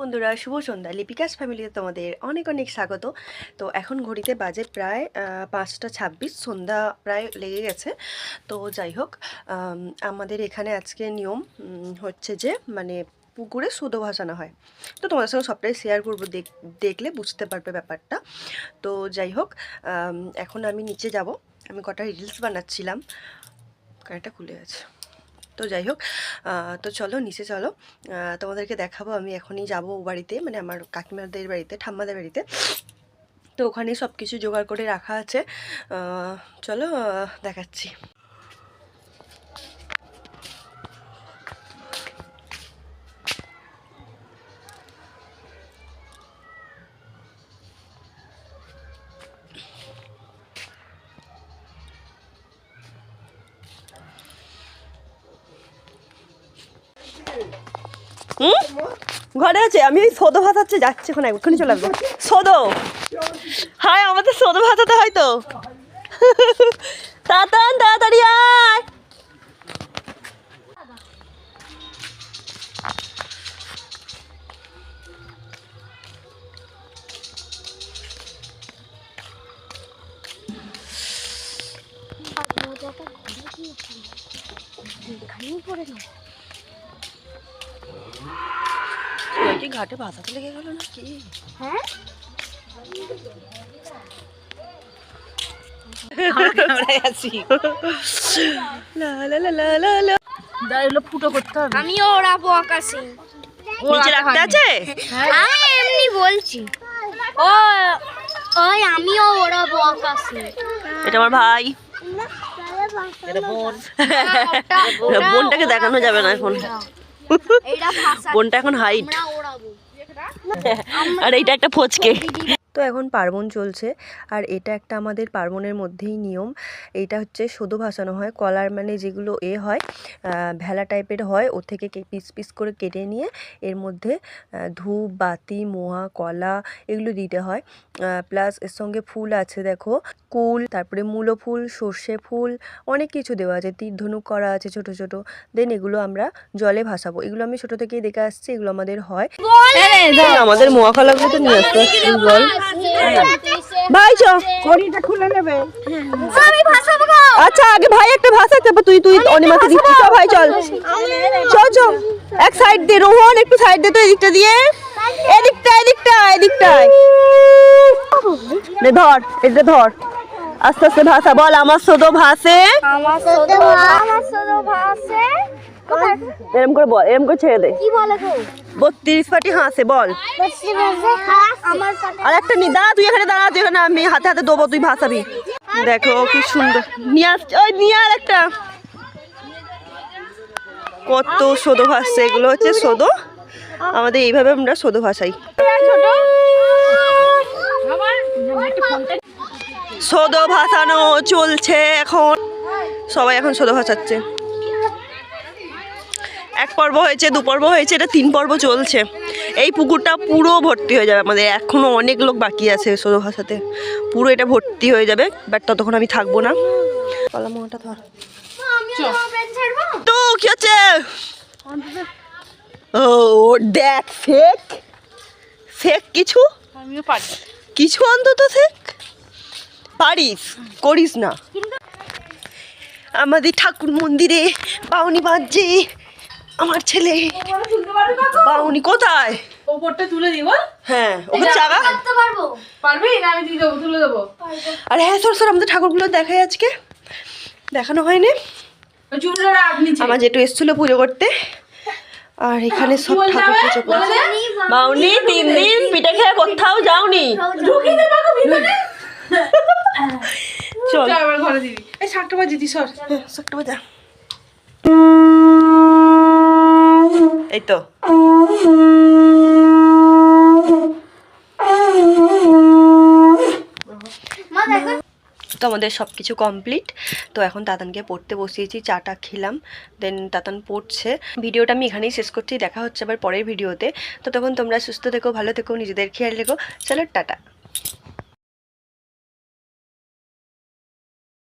বন্ধুরা, শুভ সন্ধ্যা। লিপিকাস ফ্যামিলিতে তোমাদের অনেক অনেক স্বাগত। তো এখন ঘড়িতে বাজে প্রায় 5টা 26, সন্ধ্যা প্রায় লেগে গেছে। তো যাই হোক, আমাদের এখানে আজকে নিয়ম হচ্ছে যে মানে পুকুরে সুদো ভাসানো হয়। তো তোমাদের সঙ্গে সবটাই শেয়ার করবো, দেখলে বুঝতে পারবে ব্যাপারটা। তো যাই হোক, এখন আমি নিচে যাব। আমি কটা রিলস বানাচ্ছিলাম, কানেরটা খুলে আছে। তো যাই হোক, তো চলো নিচে চলো, তোমাদেরকে দেখাবো। আমি এখনই যাবো বাড়িতে, মানে আমার কাকিমাদের বাড়িতে, ঠাম্মাদের বাড়িতে। তো ওখানে সব কিছু জোগাড় করে রাখা আছে। চলো দেখাচ্ছি। ঘরে আছে, আমি ওই সদো ভাসাচ্ছে যাচ্ছি, এখন এক্ষুনি চলে আসবো। সদো, হায় আমাদের সদো ভাসাতে হয় তো। তাড়াতাড়ি আয়। কি ঘাটে ভাসাতে লেগে গেল নাকি? হ্যাঁ, ফুটো করতে হবে। আমিও ওড়াবো আকাশে। নিচে রাখতে আছে। আমি এমনি বলছি, ও ওই আমিও ওড়াবো আকাশে। এটা আমার ভাই। বোনটাকে দেখানো যাবে না এখন, বোনটা এখন হাইট, আর এইটা একটা ফচকে। তো এখন পার্বণ চলছে, আর এটা একটা আমাদের পার্বণের মধ্যেই নিয়ম। এইটা হচ্ছে সদো ভাসানো হয়। কলার মানে যেগুলো হয় ভেলা টাইপের হয়, ওর থেকে পিস পিস করে কেটে নিয়ে এর মধ্যে ধূপ বাতি মোয়া কলা এগুলো দিতে হয়। প্লাস এর সঙ্গে ফুল আছে, দেখো কুল, তারপরে মূলো ফুল, সর্ষে ফুল, অনেক কিছু দেওয়া আছে, তীর ধনুক করা আছে ছোট ছোট। দেন এগুলো আমরা জলে ভাসাবো। এগুলো আমি ছোট থেকেই দেখে আসছি, এগুলো আমাদের হয়। আমাদের মোয়া কলাগুলো তো নিয়ে আসতে বল ভাই, চ ঘড়িটা খুলে নেবে। আচ্ছা আগে ভাই একটা ভাষা, তারপর তুই অনিমাকে দিচ্ছিস। চ ভাই চল, চ এক সাইড দে, রোহন একটু সাইড দে তো, এদিকটা দিয়ে, এদিকটায় ধর, এটা ধর, আস্তে আস্তে ভাষা বল। আমার সদো ভাসে, এরম করে বল, এরম করে ছেড়ে দে। 32 পাটি হাসে বল। আর একটা নি, দাঁড়া তুই এখানে, দাঁড়া তুই এখানে, আমি হাতে হাতে দেবো, তুই ভাসাবি। দেখো কি সুন্দর নিয়ে আসছে, ওই নিয়ে আর একটা, কত সদো ভাসছে। এগুলো হচ্ছে সদো, আমাদের এইভাবে আমরা সদো ভাসাই। সদো ভাসানো চলছে এখন, সবাই এখন সদো ভাসাচ্ছে। এক পর্ব হয়েছে, 2 পর্ব হয়েছে, এটা 3 পর্ব চলছে। এই পুকুরটা পুরো ভর্তি হয়ে যাবে, আমাদের এখনো অনেক লোক বাকি আছে সদো ভাসাতে। পুরো এটা ভর্তি হয়ে যাবে, বাট ততক্ষণ আমি থাকবো না। তো কি হচ্ছে? ও দেখ, ফেক কিছু, কিছু অন্তত ফেক পারিস, করিস না। আমাদের ঠাকুর মন্দিরে বাউনি বাজছে, আমার ছেলে বাউনি কোথায়? ওপরটা তুলে দিব। হ্যাঁ, ওপর চাগা পারবি না? আমি দিয়ে দেবো, তুলে দেবো। আর হ্যাঁ সর, আমাদের ঠাকুরগুলো দেখাই, আজকে দেখানো হয়নি। আমার যেটু এসেছিল পুজো করতে, আর এখানে সব ঠাকুর পুজো করছে। বাউনি 3 দিন পিঠে খেয়ে কোথাও যাওনি। চল আবার ঘরে দিবি। এই শাকটা বাজি দি, সর শাকটা বাজা। এই তো আমাদের সব কিছু কমপ্লিট। তো এখন তাতানকে পড়তে বসিয়েছি, চাটা খেলাম, দেন তাতান পড়ছে। ভিডিওটা আমি এখানেই শেষ করছি, দেখা হচ্ছে আবার পরের ভিডিওতে। তো তখন তোমরা সুস্থ থেকো, ভালো থেকো, নিজেদের খেয়াল রেখো। চলো টাটা।